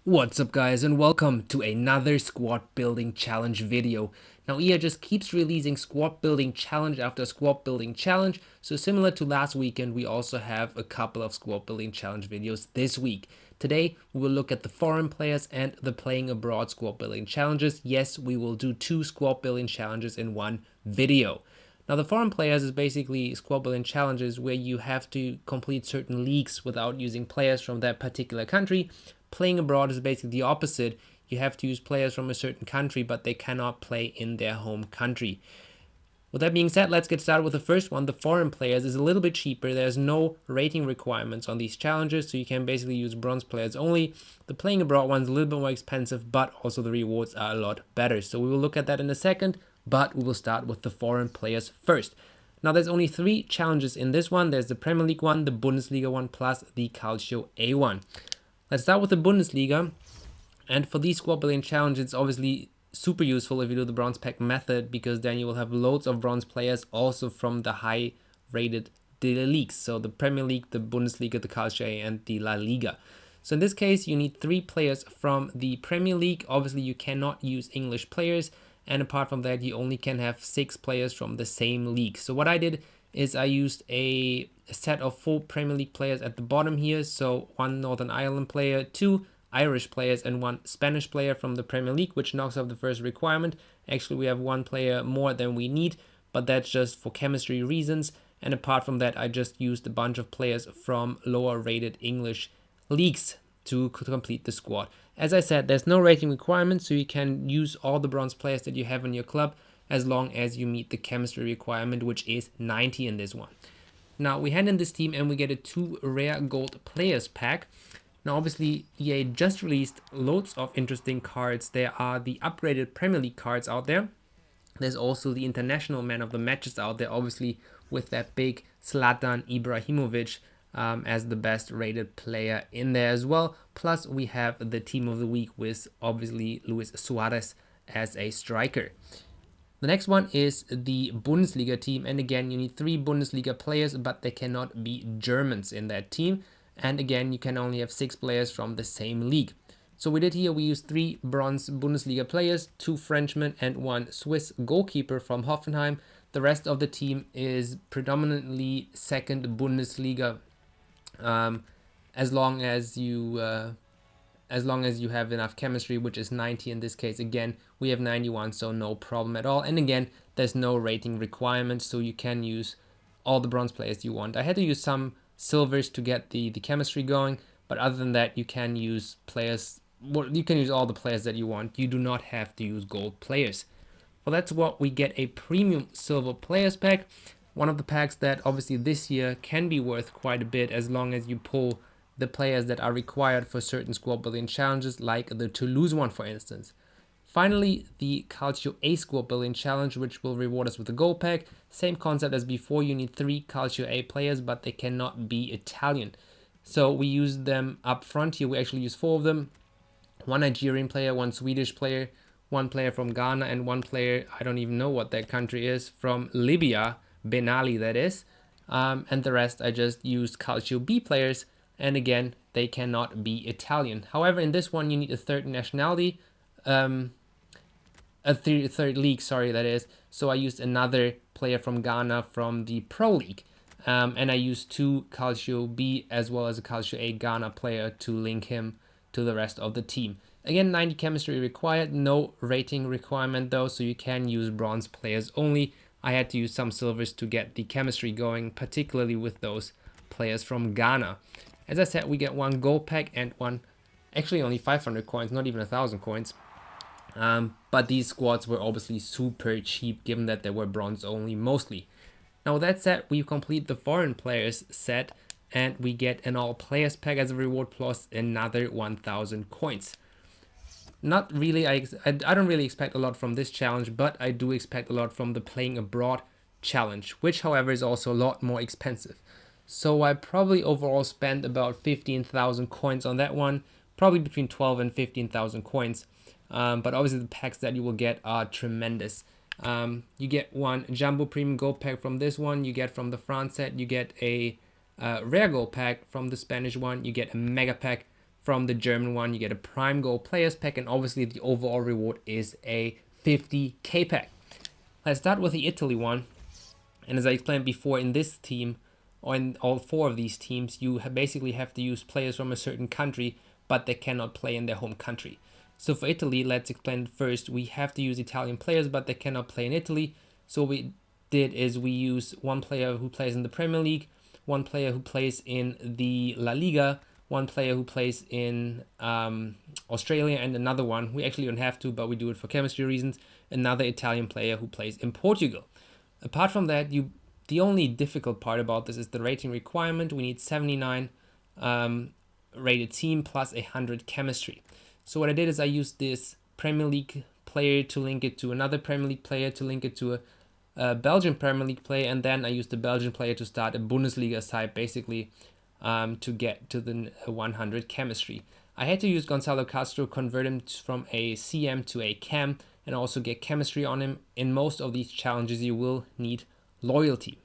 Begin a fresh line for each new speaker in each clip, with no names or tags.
What's up guys, and welcome to another squad building challenge video. Now EA just keeps releasing squad building challenge after squad building challenge, so similar to last weekend we also have a couple of squad building challenge videos this week. Today we will look at the foreign players and the playing abroad squad building challenges. Yes, we will do two squad building challenges in one video. Now the foreign players is basically squad building challenges where you have to complete certain leagues without using players from that particular country. Playing abroad is basically the opposite. You have to use players from a certain country, but they cannot play in their home country. With that being said, let's get started with the first one. The foreign players is a little bit cheaper. There's no rating requirements on these challenges, so you can basically use bronze players only. The playing abroad one's a little bit more expensive, but also the rewards are a lot better. So we will look at that in a second, but we will start with the foreign players first. Now there's only three challenges in this one. There's the Premier League one, the Bundesliga one, plus the Calcio A one. Let's start with the Bundesliga. And for these squad building challenges, it's obviously super useful if you do the bronze pack method, because then you will have loads of bronze players also from the high rated leagues. So the Premier League, the Bundesliga, the Calcio A, and the La Liga. So in this case, you need 3 players from the Premier League. Obviously, you cannot use English players. And apart from that, you only can have 6 players from the same league. So what I did is I used a set of 4 Premier League players at the bottom here. So 1 Northern Ireland player, 2 Irish players, and 1 Spanish player from the Premier League, which knocks off the first requirement. Actually, we have 1 player more than we need, but that's just for chemistry reasons. And apart from that, I just used a bunch of players from lower rated English leagues to complete the squad. As I said, there's no rating requirement, so you can use all the bronze players that you have in your club as long as you meet the chemistry requirement, which is 90 in this one. Now we hand in this team and we get a 2 rare gold players pack. Now obviously EA just released loads of interesting cards. There are the upgraded Premier League cards out there. There's also the international man of the matches out there, obviously with that big Zlatan Ibrahimovic as the best rated player in there as well. Plus we have the team of the week with obviously Luis Suarez as a striker. The next one is the Bundesliga team, and again you need 3 Bundesliga players, but they cannot be Germans in that team, and again you can only have 6 players from the same league. So we did here, we used 3 bronze Bundesliga players, 2 Frenchmen and 1 Swiss goalkeeper from Hoffenheim. The rest of the team is predominantly second Bundesliga, as long as you have enough chemistry, which is 90 in this case. Again, we have 91, so no problem at all. And again, there's no rating requirement, so you can use all the bronze players you want. I had to use some silvers to get the chemistry going, but other than that, you can use players. Well, you can use all the players that you want. You do not have to use gold players. Well, that's what we get, a premium silver players pack. One of the packs that obviously this year can be worth quite a bit as long as you pull the players that are required for certain squad building challenges, like the Toulouse one, for instance. Finally, the Calcio A squad building challenge, which will reward us with a gold pack. Same concept as before, you need 3 Calcio A players, but they cannot be Italian. So we use them up front here. We actually use 4 of them. 1 Nigerian player, 1 Swedish player, 1 player from Ghana, and 1 player, I don't even know what that country is, from Libya, Ben Ali that is. And the rest I just used Calcio B players, and again, they cannot be Italian. However, in this one, you need a 3rd nationality, a third league, sorry, that is. So I used another player from Ghana from the Pro League. And I used 2 Calcio B as well as a Calcio A Ghana player to link him to the rest of the team. Again, 90 chemistry required, no rating requirement though, so you can use bronze players only. I had to use some silvers to get the chemistry going, particularly with those players from Ghana. As I said, we get 1 gold pack and 1, actually only 500 coins, not even 1,000 coins. But these squads were obviously super cheap given that they were bronze only mostly. Now with that said, we complete the foreign players set and we get an all players pack as a reward plus another 1,000 coins. Not really, I don't really expect a lot from this challenge, but I do expect a lot from the playing abroad challenge, which however is also a lot more expensive. So I probably overall spent about 15,000 coins on that one, probably between 12 and 15,000 coins. But obviously the packs that you will get are tremendous. You get 1 Jumbo Premium Gold pack from this one, you get from the France set, you get a rare gold pack from the Spanish one, you get a mega pack From the German one, you get a prime goal players pack, and obviously the overall reward is a 50k pack. Let's start with the Italy one. And as I explained before, in this team, or in all 4 of these teams, you basically have to use players from a certain country, but they cannot play in their home country. So for Italy, let's explain first. We have to use Italian players, but they cannot play in Italy. So what we did is we use one player who plays in the Premier League, one player who plays in the La Liga, one player who plays in Australia, and another one, we actually don't have to, but we do it for chemistry reasons, another Italian player who plays in Portugal. Apart from that, the only difficult part about this is the rating requirement. We need 79 rated team plus 100 chemistry. So what I did is I used this Premier League player to link it to another Premier League player, to link it to a Belgian Premier League player, and then I used the Belgian player to start a Bundesliga side, basically to get to the 100 chemistry. I had to use Gonzalo Castro, convert him from a CM to a cam, and also get chemistry on him. In most of these challenges, you will need loyalty.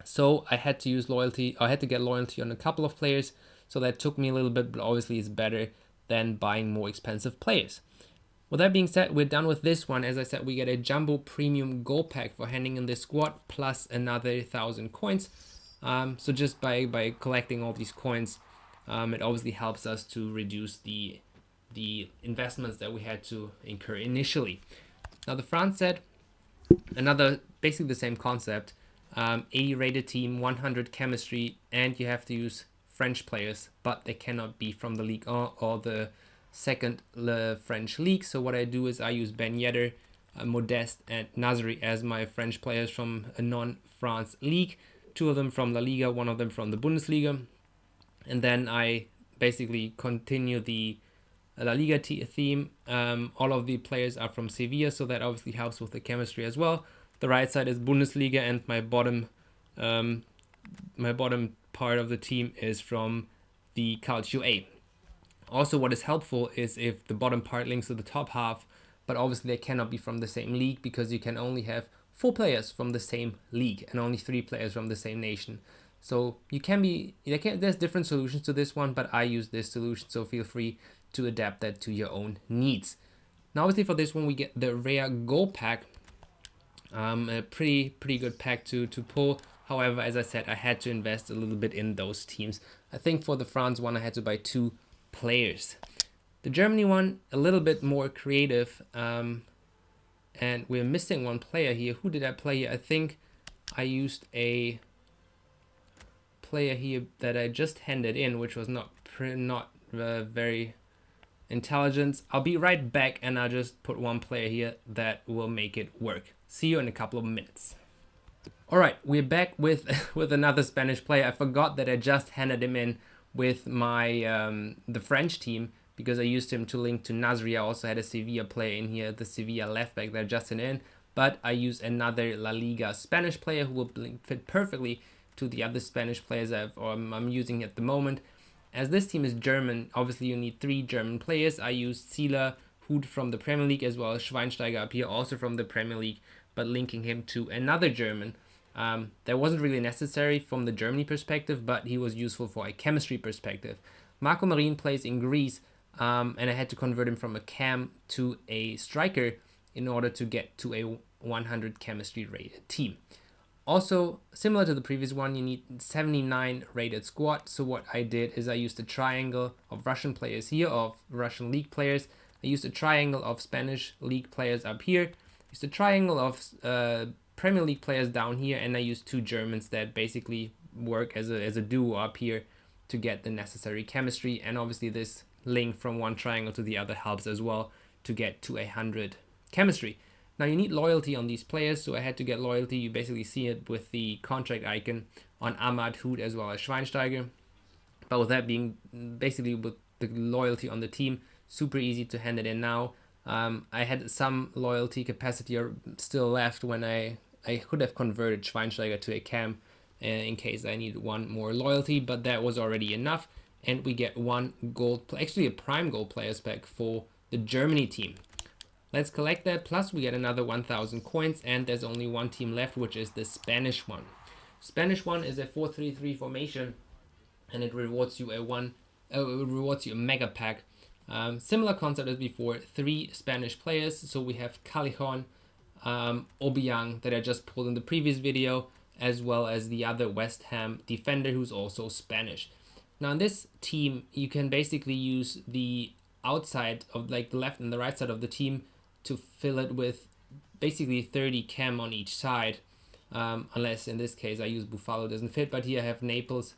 So I had to use loyalty. I had to get loyalty on a couple of players. So that took me a little bit, but obviously it's better than buying more expensive players. With that being said, we're done with this one. As I said, we get a jumbo premium gold pack for handing in this squad plus another 1,000 coins. So just by collecting all these coins, it obviously helps us to reduce the investments that we had to incur initially. Now the France set, another basically the same concept, 80 rated team, 100 chemistry, and you have to use French players, but they cannot be from the Ligue 1 or the second French league. So what I do is I use Ben Yedder, Modeste, and Nasri as my French players from a non-France league. 2 of them from La Liga, 1 of them from the Bundesliga. And then I basically continue the La Liga theme. All of the players are from Sevilla, so that obviously helps with the chemistry as well. The right side is Bundesliga, and my bottom part of the team is from the Calcio A. Also, what is helpful is if the bottom part links to the top half, but obviously they cannot be from the same league, because you can only have 4 players from the same league and only 3 players from the same nation. So there's different solutions to this one, but I use this solution, so feel free to adapt that to your own needs. Now obviously for this one we get the rare gold pack, a pretty good pack to pull. However, as I said, I had to invest a little bit in those teams. I think for the France one I had to buy 2 players. The Germany one, a little bit more creative, and we're missing 1 player here. Who did I play here? I think I used a player here that I just handed in, which was not very intelligent. I'll be right back, and I'll just put 1 player here that will make it work. See you in a couple of minutes. All right, we're back with another Spanish player. I forgot that I just handed him in with my the French team, because I used him to link to Nasri. I also had a Sevilla player in here, the Sevilla left back that I just sent in, but I use another La Liga Spanish player who will fit perfectly to the other Spanish players I'm using at the moment. As this team is German, obviously you need 3 German players. I used Zieler, Hut from the Premier League, as well as Schweinsteiger up here, also from the Premier League, but linking him to another German. That wasn't really necessary from the Germany perspective, but he was useful for a chemistry perspective. Marco Marin plays in Greece, and I had to convert him from a cam to a striker in order to get to a 100 chemistry rated team. Also, similar to the previous one, you need 79 rated squad. So what I did is I used a triangle of Russian players here, of Russian league players. I used a triangle of Spanish league players up here. Used a triangle of Premier League players down here, and I used 2 Germans that basically work as a duo up here to get the necessary chemistry. And obviously this link from one triangle to the other helps as well to get to 100 chemistry. Now you need loyalty on these players, so I had to get loyalty. You basically see it with the contract icon on Ahmad, Hut, as well as Schweinsteiger. But with that being basically with the loyalty on the team, super easy to hand it in now. I had some loyalty capacity still left when I could have converted Schweinsteiger to a cam in case I needed 1 more loyalty, but that was already enough. And we get 1 gold, actually a prime gold players pack for the Germany team. Let's collect that, plus we get another 1,000 coins, and there's only 1 team left, which is the Spanish one. Spanish one is a 4-3-3 formation, and it rewards you a 1 it rewards you a mega pack. Similar concept as before, 3 Spanish players. So we have Callejon, Obiang that I just pulled in the previous video, as well as the other West Ham defender who's also Spanish. Now in this team, you can basically use the outside of like the left and the right side of the team to fill it with basically 30 chem on each side. Unless in this case I use Buffalo, doesn't fit, but here I have Naples.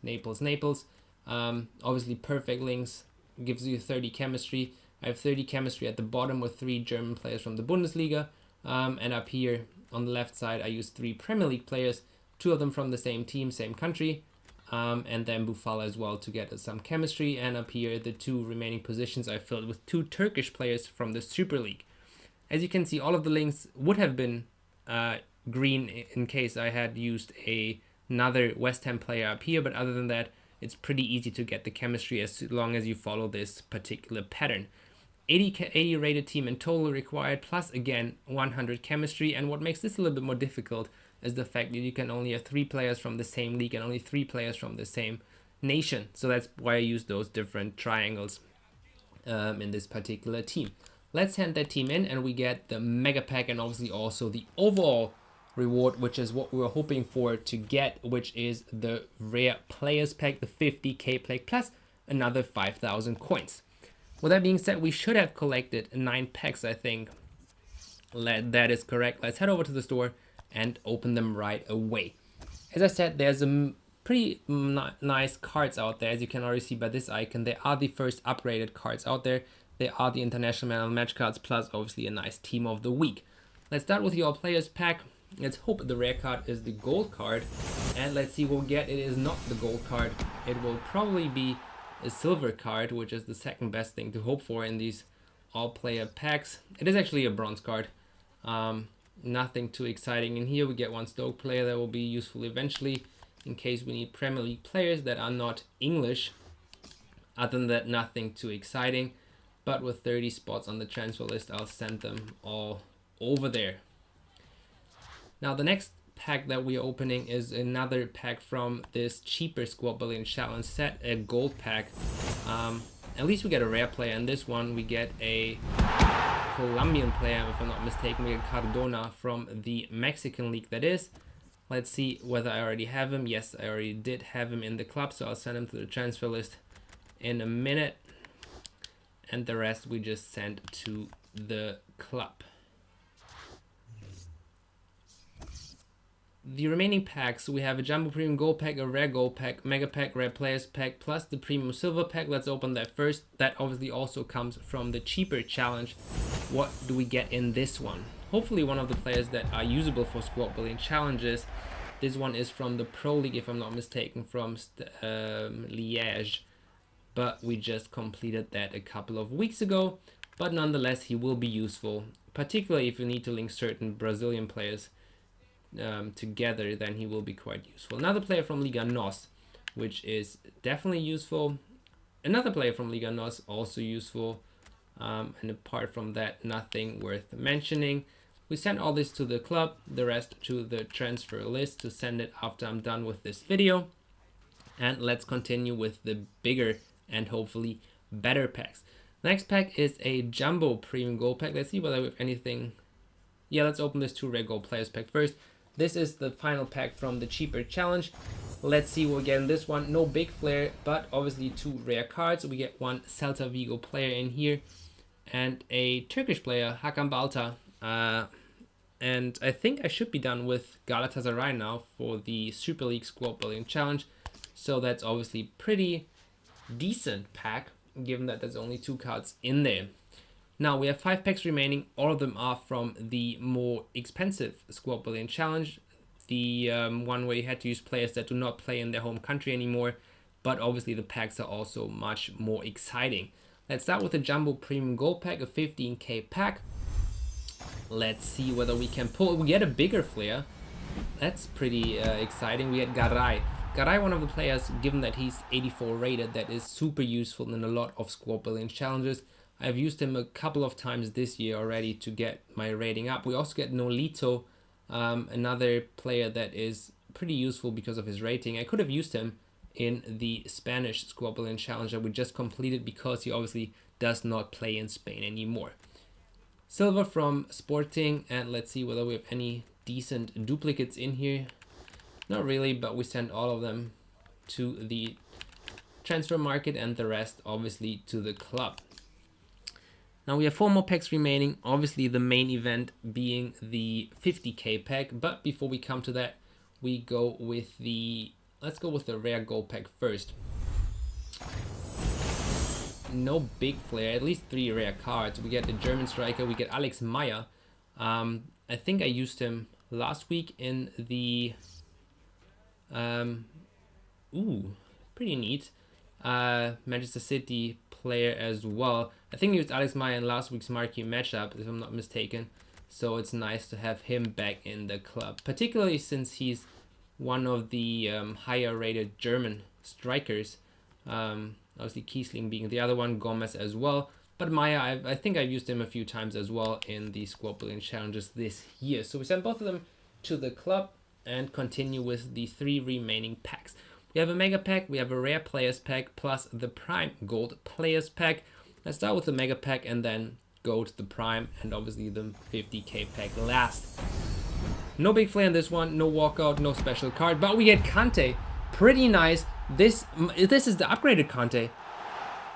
Obviously perfect links, gives you 30 chemistry. I have 30 chemistry at the bottom with 3 German players from the Bundesliga. And up here on the left side, I use 3 Premier League players, 2 of them from the same team, same country. And then Buffalo as well to get some chemistry. And up here, the 2 remaining positions I filled with 2 Turkish players from the Super League. As you can see, all of the links would have been green in case I had used another West Ham player up here. But other than that, it's pretty easy to get the chemistry as long as you follow this particular pattern. 80 rated team in total required, plus again 100 chemistry. And what makes this a little bit more difficult is the fact that you can only have 3 players from the same league and only 3 players from the same nation. So that's why I use those different triangles in this particular team. Let's hand that team in and we get the mega pack and obviously also the overall reward, which is what we were hoping for to get, which is the rare players pack, the 50k pack, plus another 5,000 coins. With that being said, we should have collected 9 packs, I think. That is correct. Let's head over to the store and open them right away. As I said, there's a pretty nice cards out there. As you can already see by this icon, they are the first upgraded cards out there. They are the International Man of the Match cards, plus obviously a nice Team of the Week. Let's start with your players pack. Let's hope the rare card is the gold card. And let's see what we get. It is not the gold card. It will probably be a silver card, which is the second best thing to hope for in these all player packs. It is actually a bronze card. Nothing too exciting in here. We get 1 Stoke player that will be useful eventually in case we need Premier League players that are not English. Other than that, nothing too exciting. But with 30 spots on the transfer list, I'll send them all over there. Now the next pack that we're opening is another pack from this cheaper squad building challenge set, a gold pack. At least we get a rare player. In this one we get a Colombian player, if I'm not mistaken. We get Cardona from the Mexican league, that is. Let's see whether I already have him. Yes, I already did have him in the club, so I'll send him to the transfer list in a minute. And the rest we just send to the club. The remaining packs, we have a Jumbo Premium Gold Pack, a Rare Gold Pack, Mega Pack, Rare Players Pack, plus the Premium Silver Pack. Let's open that first. That obviously also comes from the cheaper challenge. What do we get in this one? Hopefully one of the players that are usable for squad building challenges. This one is from the Pro League, if I'm not mistaken, from Liège. But we just completed that a couple of weeks ago. But nonetheless, he will be useful, particularly if you need to link certain Brazilian players together, then he will be quite useful. Another player from Liga NOS, which is definitely useful. Another player from Liga NOS, also useful. And apart from that, nothing worth mentioning. We send all this to the club, the rest to the transfer list to send it after I'm done with this video. And let's continue with the bigger and hopefully better packs. Next pack is a Jumbo Premium Gold Pack. Let's see whether we have anything. Yeah, let's open this 2 Rare Gold Players Pack first. This is the final pack from the cheaper challenge. Let's see what we get in this one. No big flair, but obviously 2 rare cards. We get 1 Celta Vigo player in here and a Turkish player, Hakan Balta. And I think I should be done with Galatasaray now for the Super League Squad Building Challenge. So that's obviously pretty decent pack, given that there's only 2 cards in there. Now we have 5 packs remaining. All of them are from the more expensive squad building challenge. The one where you had to use players that do not play in their home country anymore. But obviously the packs are also much more exciting. Let's start with the Jumbo Premium Gold Pack, a 15k pack. Let's see whether we can pull. We get a bigger flare. That's pretty exciting. We had Garay. Garay, one of the players, given that he's 84 rated, that is super useful in a lot of squad building challenges. I've used him a couple of times this year already to get my rating up. We also get Nolito, another player that is pretty useful because of his rating. I could have used him in the Spanish Squad Building Challenge that we just completed, because he obviously does not play in Spain anymore. Silver from Sporting, and let's see whether we have any decent duplicates in here. Not really, but we sent all of them to the transfer market and the rest obviously to the club. Now we have 4 more packs remaining, obviously the main event being the 50k pack, but before we come to that, we go with the, let's go with the rare gold pack first. No big flair, at least 3 rare cards. We get the German striker, we get Alex Meyer. I think I used him last week in the pretty neat Manchester City player as well. I think he used Alex Meyer in last week's marquee matchup, if I'm not mistaken. So it's nice to have him back in the club, particularly since he's one of the higher rated German strikers. Obviously Kiesling being the other one, Gomez as well. But Meyer, I think I've used him a few times as well in the squad building challenges this year. So we send both of them to the club and continue with the 3 remaining packs. We have a mega pack, we have a rare players pack, plus the prime gold players pack. Let's start with the mega pack and then go to the prime and obviously the 50k pack last. No big flair in this one, no walkout, no special card, but we get Kante. Pretty nice. This is the upgraded Kante.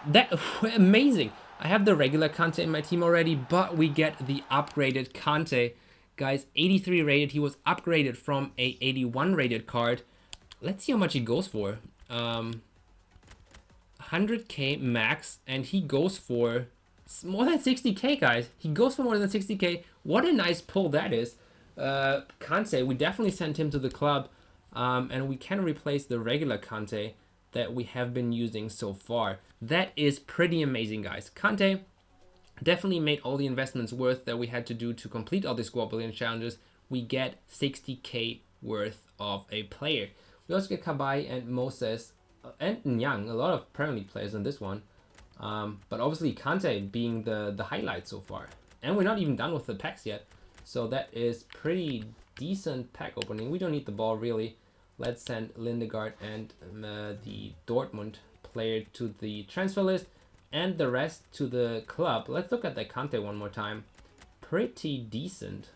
That amazing. I have the regular Kante in my team already, but we get the upgraded Kante. Guys, 83 rated. He was upgraded from a 81 rated card. Let's see how much he goes for. 100k max, and he goes for more than 60k, guys. He goes for more than 60k. What a nice pull that is. Kante, we definitely sent him to the club, and we can replace the regular Kante that we have been using so far. That is pretty amazing, guys. Kante definitely made all the investments worth that we had to do to complete all the squad building challenges. We get 60k worth of a player. We also get Kabay and Moses and Nyang, a lot of Premier League players in this one. But obviously Kante being the highlight so far. And we're not even done with the packs yet. So that is pretty decent pack opening. We don't need the ball really. Let's send Lindegaard and the Dortmund player to the transfer list and the rest to the club. Let's look at the Kante one more time. Pretty decent.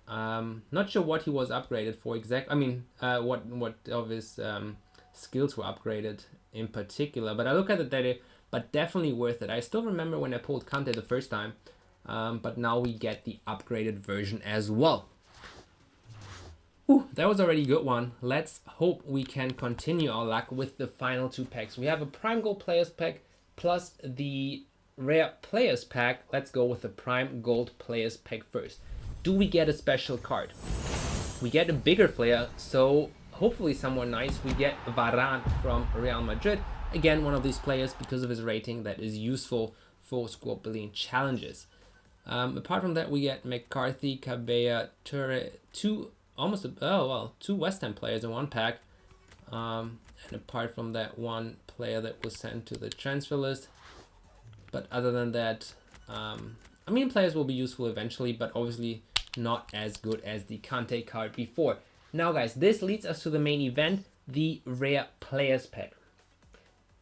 Not sure what he was upgraded for exactly. I mean, what of his skills were upgraded in particular. But I look at the data, but definitely worth it. I still remember when I pulled Kante the first time, but now we get the upgraded version as well. Whew, that was already a good one. Let's hope we can continue our luck with the final 2 packs. We have a Prime Gold Players pack plus the Rare Players pack. Let's go with the Prime Gold Players pack first. Do we get a special card? We get a bigger player, so hopefully someone nice. We get Varane from Real Madrid. Again, one of these players, because of his rating, that is useful for squad building challenges. Apart from that, we get McCarthy, Cabella, Toure, 2 West Ham players in one pack. And apart from that, 1 player that was sent to the transfer list. But other than that, I mean, players will be useful eventually, but obviously not as good as the Kante card before. Now, guys, this leads us to the main event, the Rare Players pack.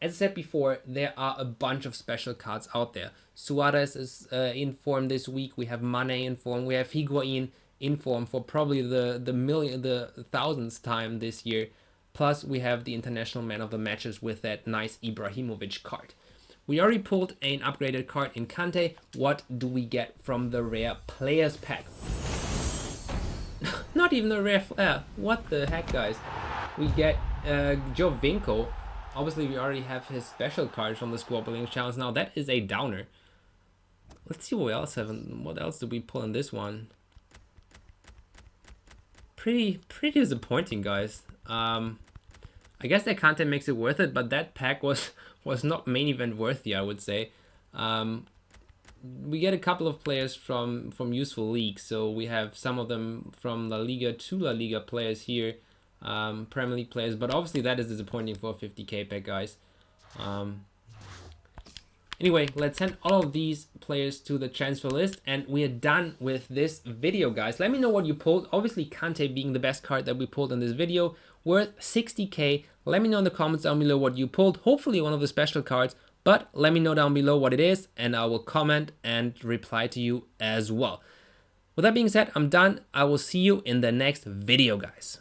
As I said before, there are a bunch of special cards out there. Suarez is in form this week. We have Mane in form. We have Higuain in form for probably the thousandth time this year. Plus, we have the International Man of the Matches with that nice Ibrahimovic card. We already pulled an upgraded card in Kante. What do we get from the Rare Players pack? Not even a rare flair. What the heck, guys? We get Jovinko. Obviously, we already have his special card from the squad building challenge. Now, that is a downer. Let's see what we else have. What else did we pull in this one? Pretty disappointing, guys. I guess that Kante makes it worth it, but that pack was not main event worthy, I would say. We get a couple of players from useful leagues, so we have some of them from La Liga, 2 La Liga players here, Premier League players, but obviously that is disappointing for a 50k pack, guys. Anyway, let's send all of these players to the transfer list, and we are done with this video, guys. Let me know what you pulled. Obviously, Kante being the best card that we pulled in this video, worth 60k. Let me know in the comments down below what you pulled. Hopefully one of the special cards, but let me know down below what it is, and I will comment and reply to you as well. With that being said, I'm done. I will see you in the next video, guys.